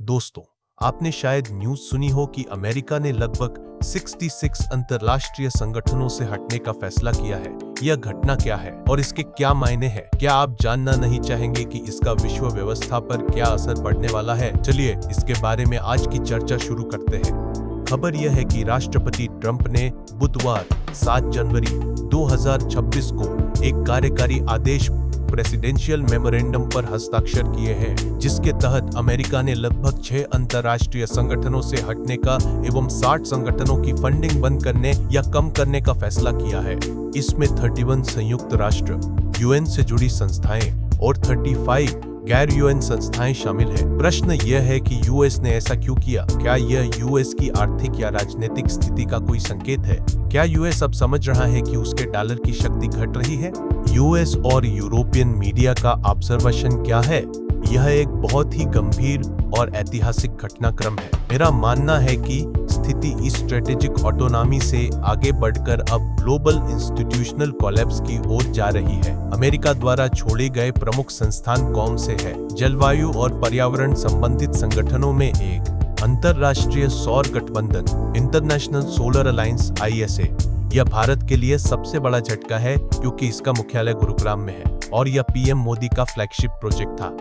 दोस्तों, आपने शायद न्यूज सुनी हो कि अमेरिका ने लगभग 66 अंतर्राष्ट्रीय संगठनों से हटने का फैसला किया है। यह घटना क्या है और इसके क्या मायने हैं? क्या आप जानना नहीं चाहेंगे कि इसका विश्व व्यवस्था पर क्या असर पड़ने वाला है? चलिए इसके बारे में आज की चर्चा शुरू करते हैं। खबर यह है कि राष्ट्रपति ट्रंप ने बुधवार 7 जनवरी 2026 को एक कार्यकारी आदेश प्रेसिडेंशियल मेमोरेंडम पर हस्ताक्षर किए हैं, जिसके तहत अमेरिका ने लगभग 6 अंतर्राष्ट्रीय संगठनों से हटने का एवं 60 संगठनों की फंडिंग बंद करने या कम करने का फैसला किया है। इसमें 31 संयुक्त राष्ट्र, यूएन से जुड़ी संस्थाएं और 35 गैर यूएन संस्थाएं शामिल हैं। प्रश्न यह है कि यूएस ने ऐसा क्यों किया? क्या यह यूएस की आर्थिक या राजनीतिक स्थिति का कोई संकेत है? क्या यूएस अब समझ रहा है कि उसके डॉलर की शक्ति घट रही है? यूएस और यूरोपियन मीडिया का ऑब्जर्वेशन क्या है? यह एक बहुत ही गंभीर और ऐतिहासिक घटनाक्रम है। मेरा मानना है कि स्थिति इस स्ट्रेटेजिक ऑटोनॉमी से आगे बढ़कर अब ग्लोबल इंस्टीट्यूशनल कोलैप्स की ओर जा रही है। अमेरिका द्वारा छोड़े गए प्रमुख संस्थान कौन से हैं? जलवायु और पर्यावरण संबंधित संगठनों में एक अंतर्राष्ट्रीय सौर गठबंधन इंटरनेशनल सोलर अलायंस ISA। यह भारत के लिए सबसे बड़ा झटका है क्योंकि इसका मुख्यालय गुरुग्राम में है और यह पीएम मोदी का फ्लैगशिप प्रोजेक्ट था।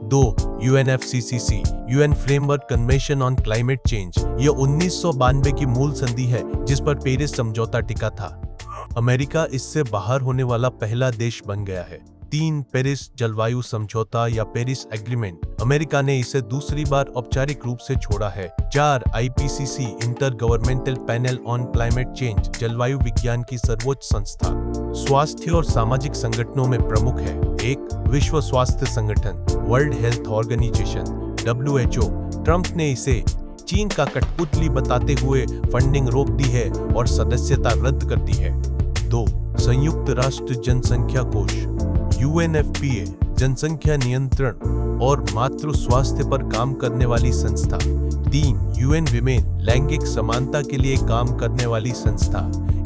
2. UNFCCC UN framework convention on climate change. यह 1992 की मूल संधि है जिस पर पेरिस समझौता टिका था। अमेरिका इससे बाहर होने वाला पहला देश बन गया है। 3. पेरिस जलवायु समझौता या पेरिस एग्रीमेंट। अमेरिका ने इसे दूसरी बार औपचारिक रूप से छोड़ा है। 4. IPCC inter governmental panel on climate change, जलवायु विज्ञान की सर्वोच्च संस्था। स्वास्थ्य और सामाजिक संगठनों में प्रमुख है। 1. विश्व स्वास्थ्य संगठन world health organization WHO। Trump ने इसे चीन का कठपुतली बताते हुए फंडिंग रोक दी है और सदस्यता रद्द कर दी है। 2. संयुक्त राष्ट्र जनसंख्या कोष UNFPA जनसंख्या नियंत्रण और मातृ स्वास्थ्य पर काम करने वाली संस्था। 3. UN विमेन लैंगिक समानता के लिए काम करने वाली संस्था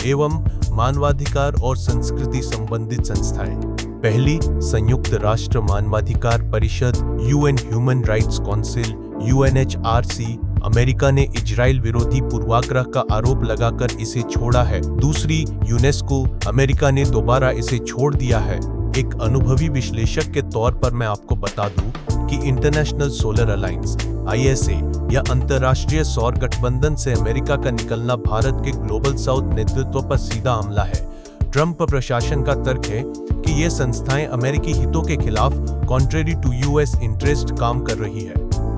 एवं मानवाधिकार और संस्कृति संबंधित संस्थाएं। पहली, संयुक्त राष्ट्र मानवाधिकार परिषद UN human rights council UNHRC। America ने इजराइल विरोधी पूर्वाग्रह का आरोप लगाकर इसे छोड़ा है। दूसरी, यूनेस्को। अमेरिका ने दोबारा इसे छोड़ दिया है। एक अनुभवी विश्लेषक के तौर पर मैं आपको बता दूं कि इंटरनेशनल सोलर अलायंस ISA या अंतर्राष्ट्रीय सौर गठबंधन से अमेरिका का निकलना भारत के ग्लोबल साउथ नेतृत्व पर सीधा हमला है। ट्रंप प्रशासन का तर्क है कि ये संस्थाएं अमेरिकी हितों के खिलाफ कॉन्ट्रेरी टू US इंटरेस्ट काम कर रही है।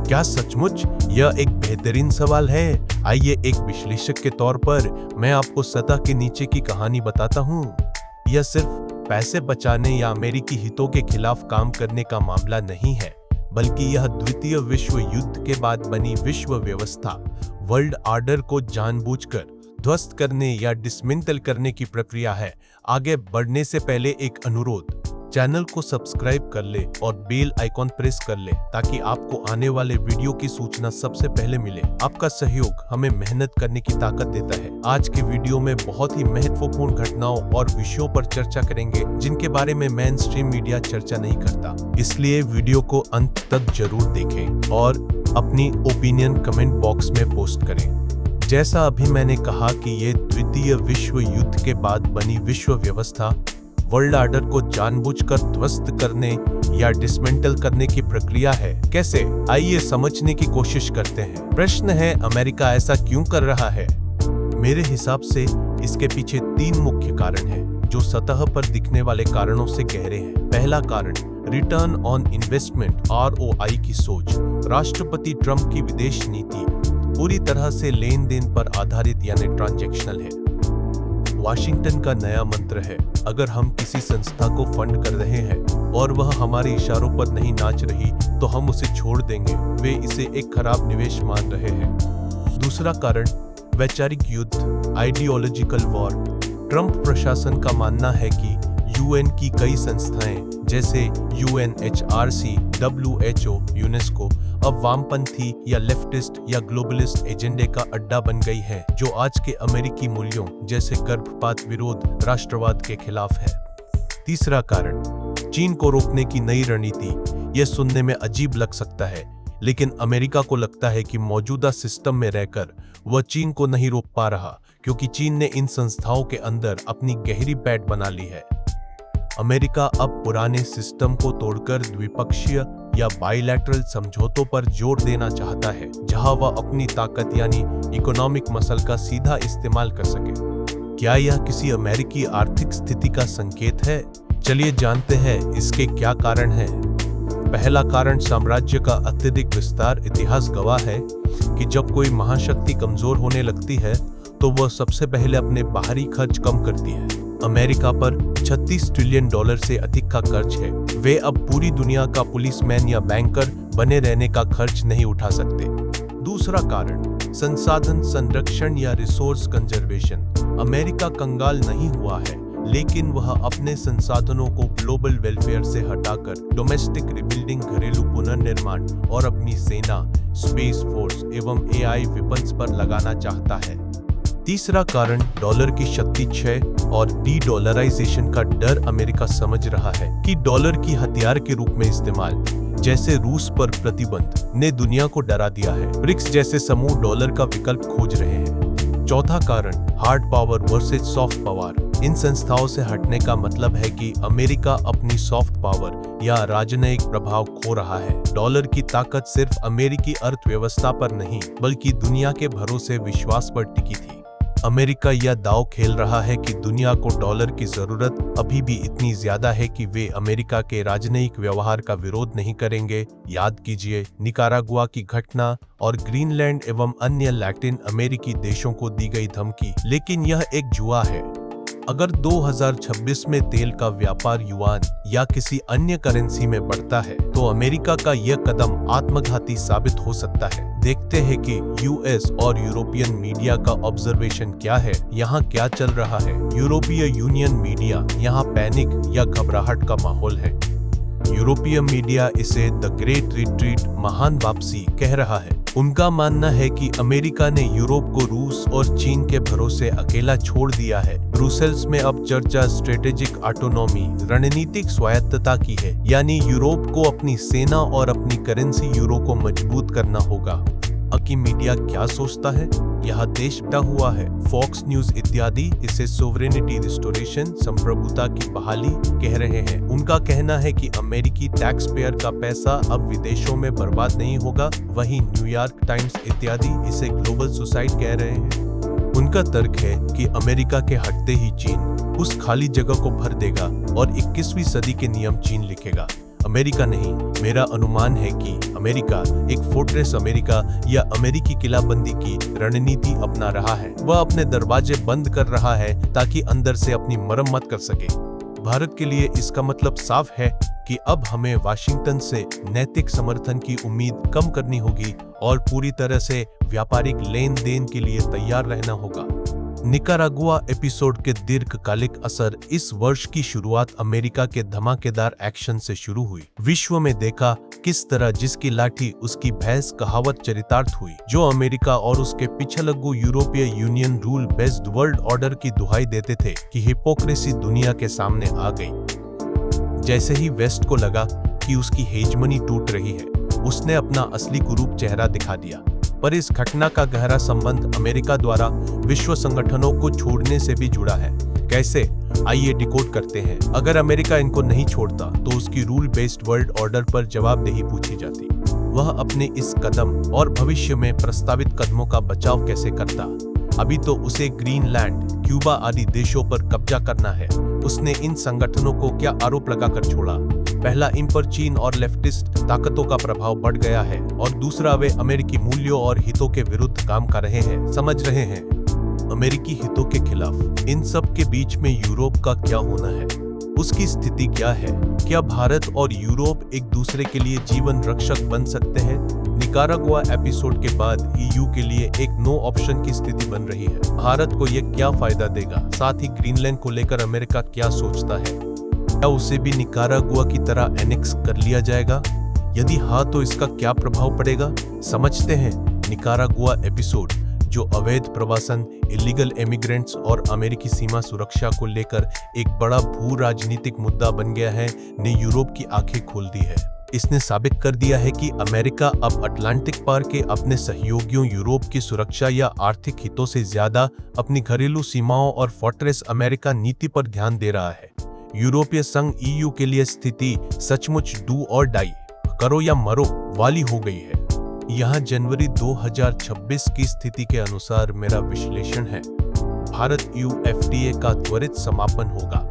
क्या सचमुच यह एक बेहतरीन सवाल है? आइए एक विश्लेषक के तौर पर मैं आपको सतह के नीचे की कहानी बताता हूँ। यह सिर्फ पैसे बचाने या अमेरिकी हितों के खिलाफ काम करने का मामला नहीं है, बल्कि यह द्वितीय विश्व युद्ध के बाद बनी विश्व व्यवस्था वर्ल्ड ऑर्डर को जानबूझकर ध्वस्त करने या डिसमेंटल करने की प्रक्रिया है। आगे बढ़ने से पहले एक अनुरोध, चैनल को सब्सक्राइब कर ले और बेल आइकॉन प्रेस कर ले ताकि आपको आने वाले वीडियो की सूचना सबसे पहले मिले। आपका सहयोग हमें मेहनत करने की ताकत देता है। आज के वीडियो में बहुत ही महत्वपूर्ण घटनाओं और विषयों पर चर्चा करेंगे जिनके बारे में मेन स्ट्रीम मीडिया चर्चा नहीं करता, इसलिए वीडियो को अंत तक जरूर देखें और अपनी ओपिनियन कमेंट बॉक्स में पोस्ट करें। जैसा अभी मैंने कहा कि ये द्वितीय विश्व युद्ध के बाद बनी विश्व व्यवस्था वर्ल्ड ऑर्डर को जानबूझकर ध्वस्त करने या डिसमेंटल करने की प्रक्रिया है। कैसे? आइए समझने की कोशिश करते हैं। प्रश्न है, अमेरिका ऐसा क्यों कर रहा है? मेरे हिसाब से इसके पीछे 3 मुख्य कारण हैं जो सतह पर दिखने वाले कारणों से गहरे हैं। पहला कारण, रिटर्न ऑन इन्वेस्टमेंट ROI की सोच। राष्ट्रपति ट्रंप की विदेश नीति पूरी तरह से लेन देन पर आधारित यानी ट्रांजैक्शनल है। वाशिंगटन का नया मंत्र है, अगर हम किसी संस्था को फंड कर रहे हैं और वह हमारे इशारों पर नहीं नाच रही तो हम उसे छोड़ देंगे। वे इसे एक खराब निवेश मान रहे हैं। दूसरा कारण, वैचारिक युद्ध आइडियोलॉजिकल वॉर। ट्रंप प्रशासन का मानना है कि UN की कई संस्थाएं जैसे UNHRC, WHO, यूनेस्को अब वामपंथी या लेफ्टिस्ट या ग्लोबलिस्ट एजेंडे का अड्डा बन गई है जो आज के अमेरिकी मूल्यों जैसे गर्भपात विरोध राष्ट्रवाद के खिलाफ है। तीसरा कारण, चीन को रोकने की नई रणनीति। यह सुनने में अजीब लग सकता है, लेकिन अमेरिका को लगता है कि मौजूदा सिस्टम में रहकर वह चीन को नहीं रोक पा रहा, क्योंकि चीन ने इन संस्थाओं के अंदर अपनी गहरी पैठ बना ली है। अमेरिका अब पुराने सिस्टम को तोड़कर द्विपक्षीय या बाइलैटरल समझौतों पर जोर देना चाहता है, जहां वह अपनी ताकत यानी इकोनॉमिक मसल का सीधा इस्तेमाल कर सके। क्या यह किसी अमेरिकी आर्थिक स्थिति का संकेत है? चलिए जानते हैं इसके क्या कारण हैं। पहला कारण साम्राज्य का अत्यधिक विस्तार। इतिहास गवाह है कि जब कोई महाशक्ति कमजोर होने लगती है तो वह सबसे पहले अपने बाहरी खर्च कम करती है। अमेरिका पर $36 ट्रिलियन से अधिक का कर्ज है। वे अब पूरी दुनिया का पुलिसमैन या बैंकर बने रहने का खर्च नहीं उठा सकते। दूसरा कारण संसाधन संरक्षण या रिसोर्स कंजर्वेशन। अमेरिका कंगाल नहीं हुआ है, लेकिन वह अपने संसाधनों को ग्लोबल वेलफेयर से हटाकर डोमेस्टिक रिबिल्डिंग, घरेलू पुनर्निर्माण और अपनी सेना, स्पेस फोर्स एवं AI वेपन्स पर लगाना चाहता है। तीसरा कारण डॉलर की शक्ति क्षय और डी-डॉलराइजेशन का डर। अमेरिका समझ रहा है कि डॉलर की हथियार के रूप में इस्तेमाल, जैसे रूस पर प्रतिबंध, ने दुनिया को डरा दिया है। ब्रिक्स जैसे समूह डॉलर का विकल्प खोज रहे हैं। चौथा कारण hard power versus soft power. इन संस्थाओं से हटने का मतलब है कि अमेरिका अपनी सॉफ्ट पावर या राजनयिक प्रभाव खो रहा है। डॉलर की ताकत सिर्फ अमेरिकी अर्थव्यवस्था पर नहीं, बल्कि दुनिया के भरोसे विश्वास पर टिकी थी। अमेरिका यह दांव खेल रहा है कि दुनिया को डॉलर की जरूरत अभी भी इतनी ज्यादा है कि वे अमेरिका के राजनयिक व्यवहार का विरोध नहीं करेंगे। याद कीजिए निकारागुआ की घटना और ग्रीनलैंड एवं अन्य लैटिन अमेरिकी देशों को दी गई धमकी। लेकिन यह एक जुआ है। अगर 2026 में तेल का व्यापार युआन या किसी अन्य करेंसी में बढ़ता है तो अमेरिका का यह कदम आत्मघाती साबित हो सकता है। देखते हैं कि यूएस और यूरोपियन मीडिया का ऑब्जर्वेशन क्या है, यहाँ क्या चल रहा है। यूरोपीय यूनियन मीडिया, यहाँ पैनिक या घबराहट का माहौल है। यूरोपीय मीडिया इसे द ग्रेट रिट्रीट, महान वापसी, कह रहा है। उनका मानना है कि अमेरिका ने यूरोप को रूस और चीन के भरोसे अकेला छोड़ दिया है। ब्रुसेल्स में अब चर्चा स्ट्रेटेजिक ऑटोनॉमी, रणनीतिक स्वायत्तता की है, यानी यूरोप को अपनी सेना और अपनी करेंसी यूरो को मजबूत करना होगा। कि मीडिया क्या सोचता है? यह देश बटा हुआ है। फॉक्स न्यूज इत्यादि इसे सोवरेनिटी रिस्टोरेशन, संप्रभुता की बहाली कह रहे हैं। उनका कहना है कि अमेरिकी टैक्स पेयर का पैसा अब विदेशों में बर्बाद नहीं होगा। वहीं न्यूयॉर्क टाइम्स इत्यादि इसे ग्लोबल सुसाइड कह रहे हैं। उनका तर्क है कि अमेरिका के हटते ही चीन उस खाली जगह को भर देगा और 21वीं सदी के नियम चीन लिखेगा, अमेरिका नहीं। मेरा अनुमान है कि अमेरिका एक फोर्ट्रेस अमेरिका या अमेरिकी किलाबंदी की रणनीति अपना रहा है। वह अपने दरवाजे बंद कर रहा है ताकि अंदर से अपनी मरम्मत कर सके। भारत के लिए इसका मतलब साफ है कि अब हमें वाशिंगटन से नैतिक समर्थन की उम्मीद कम करनी होगी और पूरी तरह से व्यापारिक लेन देन के लिए तैयार रहना होगा। निकारागुआ एपिसोड के दीर्घकालिक असर। इस वर्ष की शुरुआत अमेरिका के धमाकेदार एक्शन से शुरू हुई। विश्व में देखा किस तरह जिसकी लाठी उसकी भैंस कहावत चरितार्थ हुई, जो अमेरिका और उसके पिछलग्गू यूरोपीय union rule based world order की दुहाई देते थे कि हिपोक्रेसी दुनिया के सामने आ गई। जैसे ही वेस्ट को लगा कि उसकी हेजमनी टूट रही है, उसने अपना असली कुरूप चेहरा दिखा दिया। पर इस घटना का गहरा संबंध अमेरिका द्वारा विश्व संगठनों को छोड़ने से भी जुड़ा है। कैसे? आइए डिकोड करते हैं। अगर अमेरिका इनको नहीं छोड़ता तो उसकी रूल बेस्ड वर्ल्ड ऑर्डर पर जवाबदेही पूछी जाती। वह अपने इस कदम और भविष्य में प्रस्तावित कदमों का बचाव कैसे करता? अभी तो उसे ग्रीनलैंड, क्यूबा आदि देशों पर कब्जा करना है। उसने इन संगठनों को क्या आरोप लगाकर छोड़ा? पहला, इन पर चीन और लेफ्टिस्ट ताकतों का प्रभाव बढ़ गया है, और दूसरा, वे अमेरिकी मूल्यों और हितों के विरुद्ध काम कर रहे हैं। समझ रहे हैं? अमेरिकी हितों के खिलाफ। इन सब के बीच में यूरोप का क्या होना है? उसकी स्थिति क्या है? क्या भारत और यूरोप एक दूसरे के लिए जीवन रक्षक बन सकते हैं? निकारागुआ एपिसोड के बाद EU के लिए एक नो ऑप्शन की स्थिति बन रही है। भारत को ये क्या फायदा देगा? साथ ही ग्रीनलैंड को लेकर अमेरिका क्या सोचता है? क्या उसे भी निकारागुआ की तरह एनेक्स कर लिया जाएगा? यदि हाँ, तो इसका क्या प्रभाव पड़ेगा? समझते हैं। निकारागुआ एपिसोड, जो अवैध प्रवासन, इलीगल इमिग्रेंट्स और अमेरिकी सीमा सुरक्षा को लेकर एक बड़ा भू राजनीतिक मुद्दा बन गया है, ने यूरोप की आंखें खोल दी है। इसने साबित कर दिया है कि अमेरिका अब अटलांटिक पार के अपने सहयोगियों यूरोप की सुरक्षा या आर्थिक हितों से ज्यादा अपनी घरेलू सीमाओं और फोर्ट्रेस अमेरिका नीति पर ध्यान दे रहा है। यूरोपीय संघ EU के लिए स्थिति सचमुच डू और डाई, करो या मरो वाली हो गई है। यहाँ जनवरी 2026 की स्थिति के अनुसार मेरा विश्लेषण है, भारत EU FTA का त्वरित समापन होगा।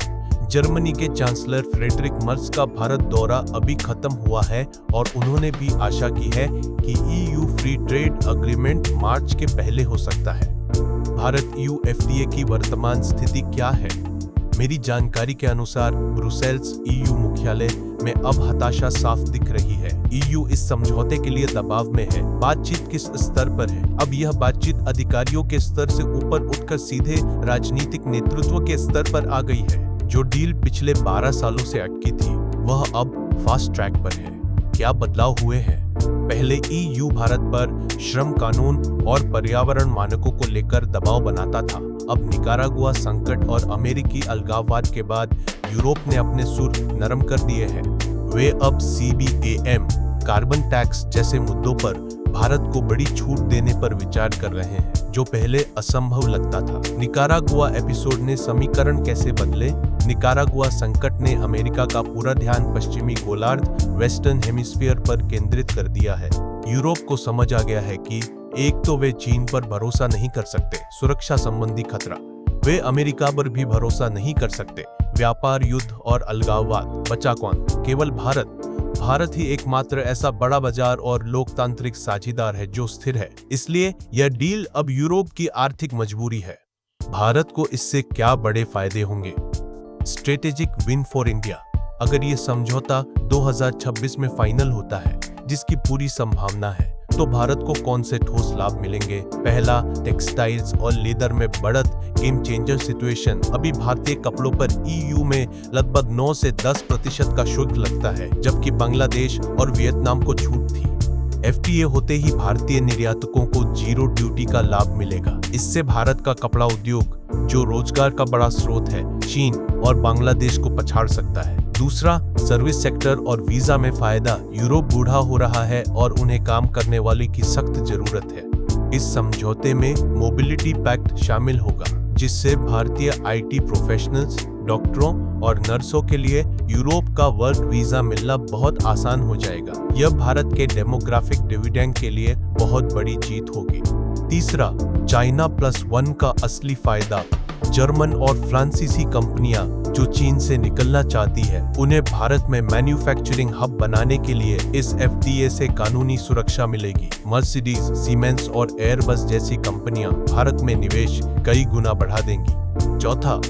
जर्मनी के चांसलर फ्रेडरिक मर्ज का भारत दौरा अभी खत्म हुआ है और उन्होंने भी आशा की है कि EU फ्री ट्रेड अग्रीमेंट मार्च के पहले हो सकता है। भारत EU FTA की वर्तमान स्थिति क्या है? मेरी जानकारी के अनुसार ब्रुसेल्स EU मुख्यालय में अब हताशा साफ दिख रही है। EU इस समझौते के लिए दबाव में है। बातचीत किस स्तर पर है? अब यह बातचीत अधिकारियों के स्तर से ऊपर उठकर सीधे राजनीतिक नेतृत्व के स्तर पर आ गई है। जो डील पिछले 12 सालों से अटकी थी, वह अब फास्ट ट्रैक पर है। क्या बदलाव हुए हैं? पहले EU भारत पर श्रम कानून और पर्यावरण मानकों को लेकर दबाव बनाता था। अब निकारागुआ संकट और अमेरिकी अलगाववाद के बाद यूरोप ने अपने सुर नरम कर दिए हैं। वे अब CBAM, कार्बन टैक्स जैसे मुद्दों पर भारत को बड़ी छूट देने पर विचार कर रहे हैं, जो पहले असंभव लगता था। निकारागुआ एपिसोड ने समीकरण कैसे बदले? निकारागुआ संकट ने अमेरिका का पूरा ध्यान पश्चिमी गोलार्ध, वेस्टर्न हेमिस्फीयर पर केंद्रित कर दिया है। यूरोप को समझ आ गया है कि एक तो वे चीन पर भरोसा नहीं कर सकते, सुरक्षा संबंधी खतरा, वे अमेरिका पर भी भरोसा नहीं कर सकते, व्यापार युद्ध और अलगाववाद, बचा कौन? केवल भारत। भारत ही एकमात्र ऐसा बड़ा बाजार और लोकतांत्रिक साझीदार है जो स्थिर है। इसलिए यह डील अब यूरोप की आर्थिक मजबूरी है। भारत को इससे क्या बड़े फायदे होंगे? Strategic win for India. अगर ये समझौता 2026 में फाइनल होता है, जिसकी पूरी संभावना है, तो भारत को कौन से ठोस लाभ मिलेंगे? पहला, टेक्सटाइल्स और लेदर में बढ़त, गेम चेंजर सिचुएशन। अभी भारतीय कपड़ों पर EU में लगभग 9 से 10% का शुल्क लगता है, जबकि बांग्लादेश और वियतनाम को छूट थी। FTA होते ही भारतीय निर्यातकों को जीरो ड्यूटी का लाभ मिलेगा। इससे भारत का कपड़ा उद्योग, जो रोजगार का बड़ा स्रोत है, चीन और बांग्लादेश को पछाड़ सकता है। दूसरा, सर्विस सेक्टर और वीजा में फायदा। यूरोप बूढ़ा हो रहा है और उन्हें काम करने वाले की सख्त जरूरत है। इस समझौते में मोबिलिटी पैक्ट शामिल होगा, जिससे भारतीय IT प्रोफेशनल्स, डॉक्टरों और नर्सों के लिए यूरोप का वर्क वीजा मिलना बहुत आसान हो जाएगा। यह भारत के डेमोग्राफिक डिविडेंड के लिए बहुत बड़ी जीत होगी। तीसरा, चाइना +1 का असली फायदा। जर्मन और फ्रांसीसी कंपनियां जो चीन से निकलना चाहती है, उन्हें भारत में मैन्युफैक्चरिंग हब बनाने के लिए इस FTA से कानूनी सुरक्षा मिलेगी। मर्सिडीज, सीमेंस और एयरबस जैसी कंपनियां भारत में निवेश कई गुना बढ़ा देंगी। चौथा,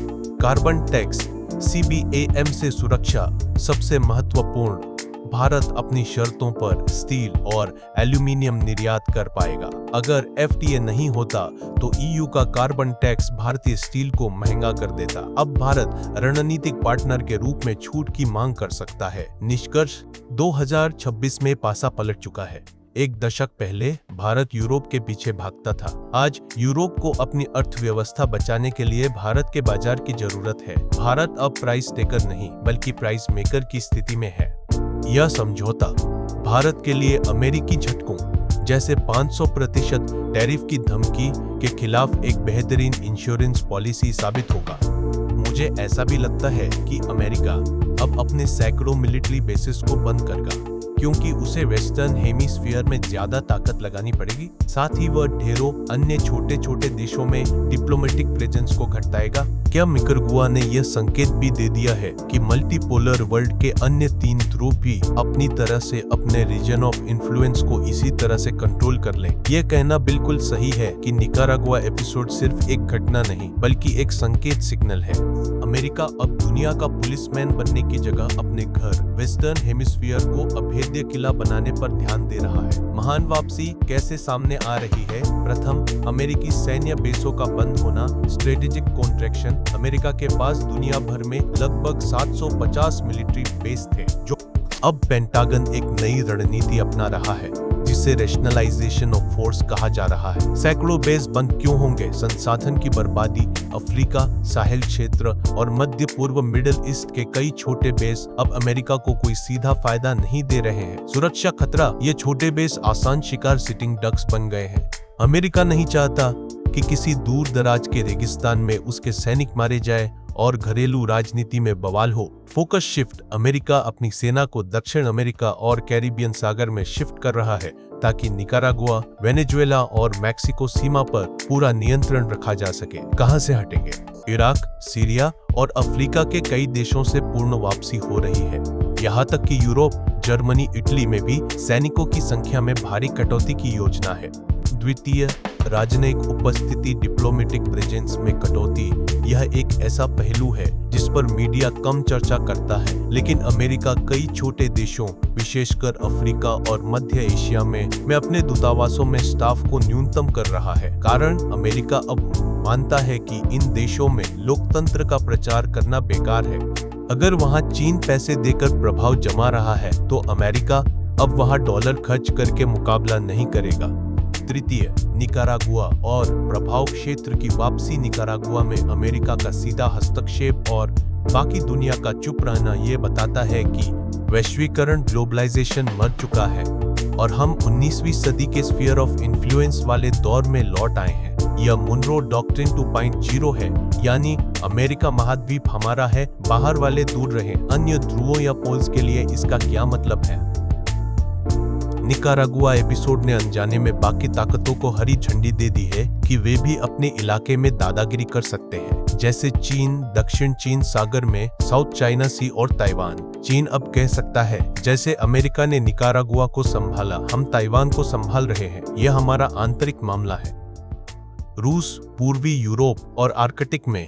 कार्बन टैक्स, CBAM से सुरक्षा। सबसे महत्वपूर्ण, भारत अपनी शर्तों पर स्टील और एल्यूमीनियम निर्यात कर पाएगा। अगर FTA नहीं होता तो EU का कार्बन टैक्स भारतीय स्टील को महंगा कर देता। अब भारत रणनीतिक पार्टनर के रूप में छूट की मांग कर सकता है। निष्कर्ष, 2026 में पासा पलट चुका है। एक दशक पहले भारत यूरोप के पीछे भागता था। आज यूरोप को अपनी अर्थव्यवस्था बचाने के लिए भारत के बाजार की जरूरत है। भारत अब प्राइस टेकर नहीं, बल्कि प्राइस मेकर की स्थिति में है। यह समझौता भारत के लिए अमेरिकी झटकों जैसे 500% टैरिफ की धमकी के खिलाफ एक बेहतरीन इंश्योरेंस पॉलिसी साबित होगा। मुझे ऐसा भी लगता है कि अमेरिका अब अपने सैकड़ों मिलिट्री बेसिस को बंद करेगा, क्योंकि उसे वेस्टर्न हेमिस्फीयर में ज्यादा ताकत लगानी पड़ेगी। साथ ही वह ढेरों अन्य छोटे छोटे देशों में डिप्लोमेटिक प्रेजेंस को घटाएगा। क्या निकारागुआ ने यह संकेत भी दे दिया है कि मल्टीपोलर वर्ल्ड के अन्य 3 ध्रुव भी अपनी तरह से अपने रीजन ऑफ इन्फ्लुएंस को इसी तरह से कंट्रोल कर लें? यह कहना बिल्कुल सही है कि निकारागुआ एपिसोड सिर्फ एक घटना नहीं, बल्कि एक संकेत सिग्नल है। अमेरिका अब दुनिया का पुलिसमैन बनने की जगह अपने घर वेस्टर्न हेमिस्फीयर को अभेद्य किला बनाने पर ध्यान दे रहा है। महान वापसी कैसे सामने आ रही है? प्रथम, अमेरिकी सैन्य बेसों का बंद होना, स्ट्रेटेजिक कॉन्ट्रैक्शन। अमेरिका के पास दुनिया भर में लगभग 750 मिलिट्री बेस थे, जो अब पेंटागन एक नई रणनीति अपना रहा है, जिसे इसे रेशनलाइजेशन ऑफ फोर्स कहा जा रहा है। सैकड़ों बेस बंद क्यों होंगे? संसाधन की बर्बादी। अफ्रीका, साहिल क्षेत्र और मध्य पूर्व मिडिल ईस्ट के कई छोटे बेस अब अमेरिका को कोई सीधा फायदा नहीं दे रहे हैं। सुरक्षा खतरा। ये छोटे बेस आसान शिकार सिटिंग डक्स बन गए हैं। अमेरिका नहीं चाहता कि किसी दूर दराज के रेगिस्तान में उसके सैनिक मारे जाए और घरेलू राजनीति में बवाल हो। Focus shift. अमेरिका अपनी सेना को दक्षिण अमेरिका और कैरिबियन सागर में शिफ्ट कर रहा है ताकि निकारागुआ, वेनेजुएला और मैक्सिको सीमा पर पूरा नियंत्रण रखा जा सके। कहां से हटेंगे? इराक, सीरिया और अफ्रीका के कई देशों से पूर्ण वापसी हो रही है। यहाँ तक कि यूरोप, जर्मनी, इटली में भी सैनिकों की संख्या में भारी कटौती की योजना है। द्वितीय, राजनयिक उपस्थिति, डिप्लोमेटिक प्रेजेंस में कटौती। यह एक ऐसा पहलू है जिस पर मीडिया कम चर्चा करता है, लेकिन अमेरिका कई छोटे देशों, विशेषकर अफ्रीका और मध्य एशिया में अपने दूतावासों में स्टाफ को न्यूनतम कर रहा है। कारण, अमेरिका अब मानता है कि इन देशों में लोकतंत्र का प्रचार करना बेकार है। अगर वहां चीन पैसे देकर प्रभाव जमा रहा है तो अमेरिका अब वहां डॉलर खर्च करके मुकाबला नहीं करेगा। तृतीय, निकारागुआ और प्रभाव क्षेत्र की वापसी। निकारागुआ में अमेरिका का सीधा हस्तक्षेप और बाकी दुनिया का चुप रहना ये बताता है कि वैश्वीकरण, ग्लोबलाइजेशन मर चुका है और हम 19वीं सदी के स्फीयर ऑफ इन्फ्लुएंस वाले दौर में लौट आए हैं। यह मुनरो डॉक्ट्रिन 2.0 है, यानी अमेरिका महाद्वीप हमारा है, बाहर वाले दूर रहे। अन्य ध्रुवों या पोल्स के लिए इसका क्या मतलब है? निकारागुआ एपिसोड ने अनजाने में बाकी ताकतों को हरी झंडी दे दी है कि वे भी अपने इलाके में दादागिरी कर सकते हैं, जैसे चीन, दक्षिण चीन सागर में, साउथ चाइना सी और ताइवान। चीन अब कह सकता है, जैसे अमेरिका ने निकारागुआ को संभाला, हम ताइवान को संभाल रहे हैं, यह हमारा आंतरिक मामला है। रूस, पूर्वी यूरोप और आर्कटिक में।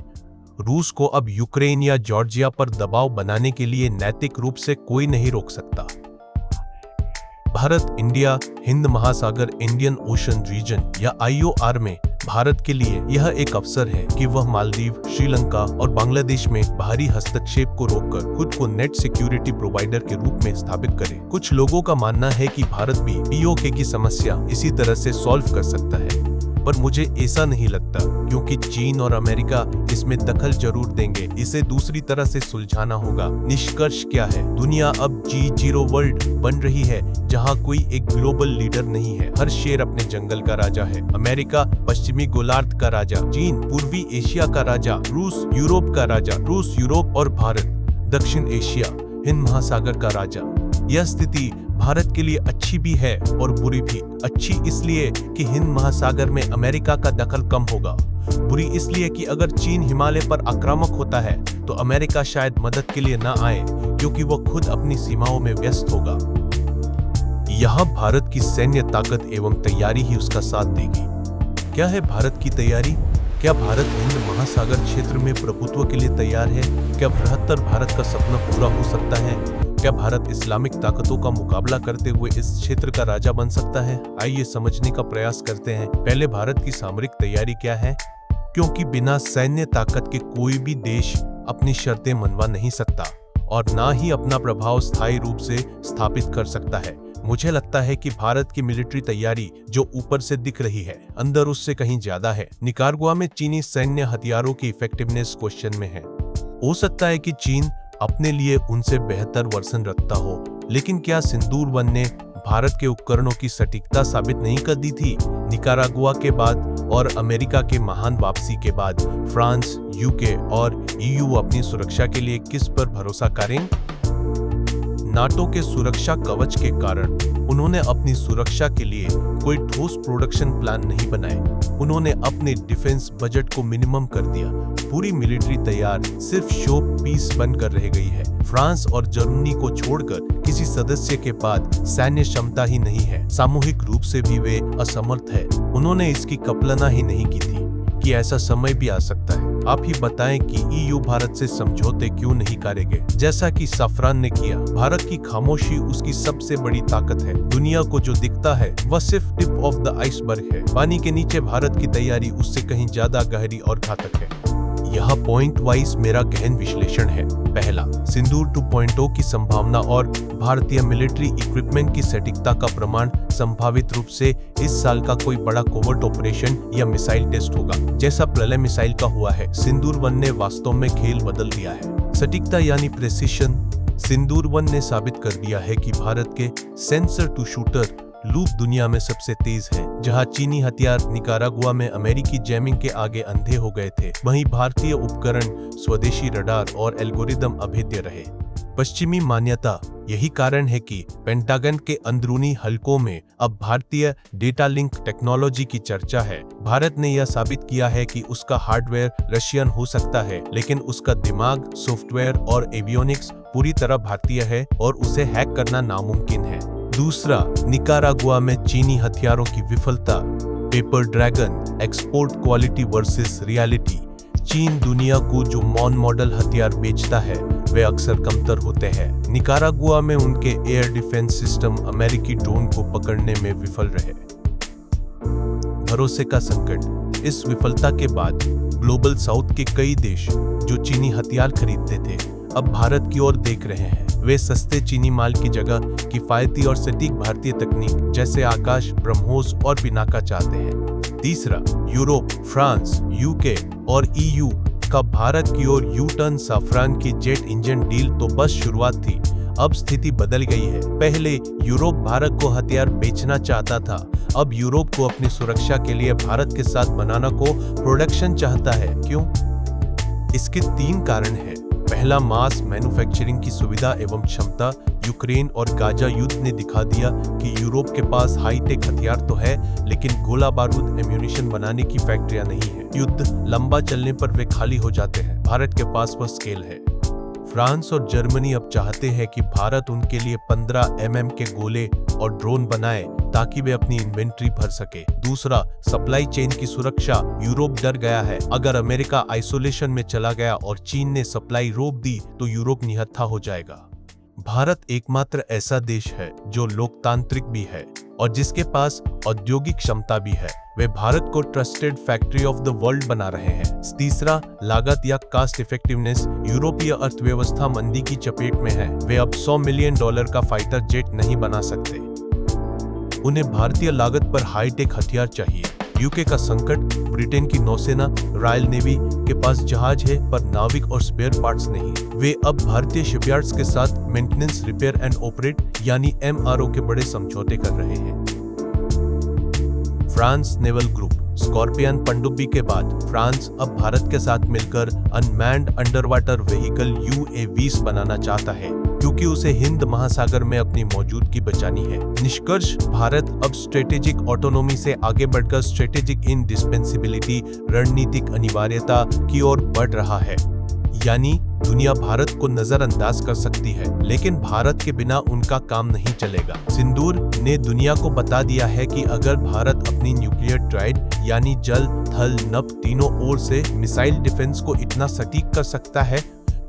रूस को अब यूक्रेन या जॉर्जिया पर दबाव बनाने के लिए नैतिक रूप से कोई नहीं रोक सकता। भारत, इंडिया, हिंद महासागर, इंडियन ओशन रीजन या IOR में भारत के लिए यह एक अवसर है कि वह मालदीव, श्रीलंका और बांग्लादेश में बाहरी हस्तक्षेप को रोककर खुद को नेट सिक्योरिटी प्रोवाइडर के रूप में स्थापित करे। कुछ लोगों का मानना है कि भारत भी POK की समस्या इसी तरह से सॉल्व कर सकता है, पर मुझे ऐसा नहीं लगता, क्योंकि चीन और अमेरिका इसमें दखल जरूर देंगे। इसे दूसरी तरह से सुलझाना होगा। निष्कर्ष क्या है? दुनिया अब G0 वर्ल्ड बन रही है, जहां कोई एक ग्लोबल लीडर नहीं है। हर शेर अपने जंगल का राजा है। अमेरिका पश्चिमी गोलार्ध का राजा, चीन पूर्वी एशिया का राजा, रूस यूरोप का राजा, रूस यूरोप और भारत दक्षिण एशिया, हिंद महासागर का राजा। यह स्थिति भारत के लिए अच्छी भी है और बुरी भी। अच्छी इसलिए कि हिंद महासागर में अमेरिका का दखल कम होगा, बुरी इसलिए कि अगर चीन हिमालय पर आक्रामक होता है तो अमेरिका शायद मदद के लिए न आए, क्योंकि वह खुद अपनी सीमाओं में व्यस्त होगा। यहाँ भारत की सैन्य ताकत एवं तैयारी ही उसका साथ देगी। क्या है भारत की तैयारी? क्या भारत हिंद महासागर क्षेत्र में प्रभुत्व के लिए तैयार है? क्या बृहत्तर भारत का सपना पूरा हो सकता है? क्या भारत इस्लामिक ताकतों का मुकाबला करते हुए इस क्षेत्र का राजा बन सकता है? आइए समझने का प्रयास करते हैं। पहले, भारत की सामरिक तैयारी क्या है? क्योंकि बिना सैन्य ताकत के कोई भी देश अपनी शर्तें मनवा नहीं सकता और ना ही अपना प्रभाव स्थायी रूप से स्थापित कर सकता है। मुझे लगता है कि भारत की मिलिट्री तैयारी जो ऊपर से दिख रही है, अंदर उससे कहीं ज्यादा है। निकारागुआ में चीनी सैन्य हथियारों की इफेक्टिवनेस क्वेश्चन में है। हो सकता है कि चीन अपने लिए उनसे बेहतर वर्जन रखता हो, लेकिन क्या सिंदूर वन ने भारत के उपकरणों की सटीकता साबित नहीं कर दी थी? निकारागुआ के बाद और अमेरिका के महान वापसी के बाद फ्रांस, UK और EU अपनी सुरक्षा के लिए किस पर भरोसा करें? नाटो के सुरक्षा कवच के कारण उन्होंने अपनी सुरक्षा के लिए कोई ठोस प्रोडक्शन प्लान नहीं बनाए। उन्होंने अपने डिफेंस बजट को मिनिमम कर दिया। पूरी मिलिट्री तैयार सिर्फ शो पीस बनकर रह गई है। फ्रांस और जर्मनी को छोड़कर किसी सदस्य के पास सैन्य क्षमता ही नहीं है। सामूहिक रूप से भी वे असमर्थ है। उन्होंने इसकी कल्पना ही नहीं की थी कि ऐसा समय भी आ सकता है। आप ही बताएं कि EU भारत से समझौते क्यों नहीं करेंगे, जैसा कि सफरान ने किया। भारत की खामोशी उसकी सबसे बड़ी ताकत है। दुनिया को जो दिखता है वह सिर्फ टिप ऑफ द आइसबर्ग है। पानी के नीचे भारत की तैयारी उससे कहीं ज्यादा गहरी और घातक है। यह पॉइंट वाइज मेरा गहन विश्लेषण है। पहला, सिंदूर 2.0 की संभावना और भारतीय मिलिट्री इक्विपमेंट की सटीकता का प्रमाण। संभावित रूप से इस साल का कोई बड़ा कोवर्ट ऑपरेशन या मिसाइल टेस्ट होगा, जैसा प्रलय मिसाइल का हुआ है। सिंदूर 1 ने वास्तव में खेल बदल दिया है। सटीकता यानी प्रेसिशन। सिंदूर 1 ने साबित कर दिया है कि भारत के सेंसर टू शूटर लूप दुनिया में सबसे तेज है। जहां चीनी हथियार निकारागुआ में अमेरिकी जैमिंग के आगे अंधे हो गए थे, वहीं भारतीय उपकरण, स्वदेशी रडार और एल्गोरिदम अभेद्य रहे। पश्चिमी मान्यता। यही कारण है कि पेंटागन के अंदरूनी हलकों में अब भारतीय डेटा लिंक टेक्नोलॉजी की चर्चा है। भारत ने यह साबित किया है कि उसका हार्डवेयर रशियन हो सकता है, लेकिन उसका दिमाग, सॉफ्टवेयर और एवियोनिक्स पूरी तरह भारतीय है और उसे हैक करना नामुमकिन है। दूसरा, निकारागुआ में चीनी हथियारों की विफलता। Paper dragon, export quality versus reality. चीन दुनिया को जो नॉन मॉडल हथियार बेचता है वे अक्सर कमतर होते हैं। निकारागुआ में उनके एयर डिफेंस सिस्टम अमेरिकी ड्रोन को पकड़ने में विफल रहे। भरोसे का संकट। इस विफलता के बाद ग्लोबल साउथ के कई देश जो चीनी हथियार खरीदते थे, अब भारत की ओर देख रहे हैं। वे सस्ते चीनी माल की जगह किफायती और सटीक भारतीय तकनीक जैसे आकाश, ब्रह्मोस और पिनाका चाहते हैं। तीसरा, यूरोप, फ्रांस, यूके और ईयू का भारत की ओर यू टर्न। साफरान की जेट इंजन डील तो बस शुरुआत थी, अब स्थिति बदल गई है। पहले यूरोप भारत को हथियार बेचना चाहता था, अब यूरोप को अपनी सुरक्षा के लिए भारत के साथ बनाना को प्रोडक्शन चाहता है। क्यों? इसके 3 कारण हैं। पहला, मास मैन्युफैक्चरिंग की सुविधा एवं क्षमता। यूक्रेन और गाजा युद्ध ने दिखा दिया कि यूरोप के पास हाईटेक हथियार तो है, लेकिन गोला बारूद, एम्यूनिशन बनाने की फैक्ट्रियां नहीं है। युद्ध लंबा चलने पर वे खाली हो जाते हैं। भारत के पास वह स्केल है। फ्रांस और जर्मनी अब चाहते हैं कि भारत उनके लिए 15 mm के गोले और ड्रोन बनाए ताकि वे अपनी इन्वेंट्री भर सके। दूसरा, सप्लाई चेन की सुरक्षा। यूरोप डर गया है। अगर अमेरिका आइसोलेशन में चला गया और चीन ने सप्लाई रोक दी तो यूरोप निहत्था हो जाएगा। भारत एकमात्र ऐसा देश है जो लोकतांत्रिक भी है और जिसके पास औद्योगिक क्षमता भी है। वे भारत को trusted factory of the world बना रहे हैं। तीसरा, लागत या कास्ट इफेक्टिवनेस। यूरोपीय अर्थव्यवस्था मंदी की चपेट में है। वे अब $100 मिलियन का फाइटर जेट नहीं बना सकते। उन्हें भारतीय लागत पर हाईटेक हथियार चाहिए। यूके का संकट। ब्रिटेन की नौसेना, रॉयल नेवी के पास जहाज है पर नाविक और स्पेयर पार्ट्स नहीं। वे अब भारतीय शिपयार्ड्स के साथ मेंटेनेंस, रिपेयर एंड ऑपरेट यानी MRO के बड़े समझौते कर रहे हैं। France naval group. स्कॉर्पियन पनडुब्बी के बाद फ्रांस अब भारत के साथ मिलकर unmanned under water vehicle UAVs बनाना चाहता है, क्योंकि उसे हिंद महासागर में अपनी मौजूदगी बचानी है। निष्कर्ष, भारत अब स्ट्रेटेजिक ऑटोनोमी से आगे बढ़कर स्ट्रेटेजिक इंडिस्पेंसिबिलिटी, रणनीतिक अनिवार्यता की ओर बढ़ रहा है। यानी दुनिया भारत को नजरअंदाज कर सकती है, लेकिन भारत के बिना उनका काम नहीं चलेगा। सिंदूर ने दुनिया को बता दिया है कि अगर भारत अपनी न्यूक्लियर ट्राइड यानी जल, थल, नभ तीनों ओर से मिसाइल डिफेंस को इतना सटीक कर सकता है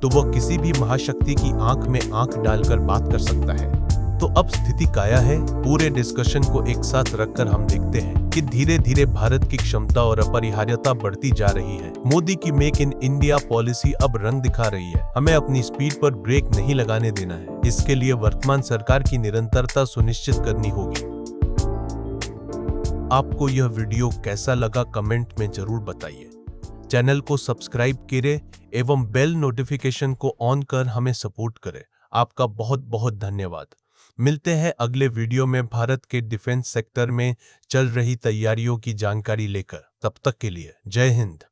तो वह किसी भी महाशक्ति की आंख में आंख डालकर बात कर सकता है। तो अब स्थिति काया है। पूरे डिस्कशन को एक साथ रखकर हम देखते हैं कि धीरे धीरे भारत की क्षमता और अपरिहार्यता बढ़ती जा रही है। मोदी की मेक इन इंडिया पॉलिसी अब रंग दिखा रही है। हमें अपनी स्पीड पर ब्रेक नहीं लगाने देना है। इसके लिए वर्तमान सरकार की निरंतरता सुनिश्चित करनी होगी। आपको यह वीडियो कैसा लगा कमेंट में जरूर बताइए। चैनल को सब्सक्राइब करें एवं बेल नोटिफिकेशन को ऑन कर हमें सपोर्ट करें। आपका बहुत बहुत धन्यवाद। मिलते हैं अगले वीडियो में भारत के डिफेंस सेक्टर में चल रही तैयारियों की जानकारी लेकर। तब तक के लिए जय हिंद।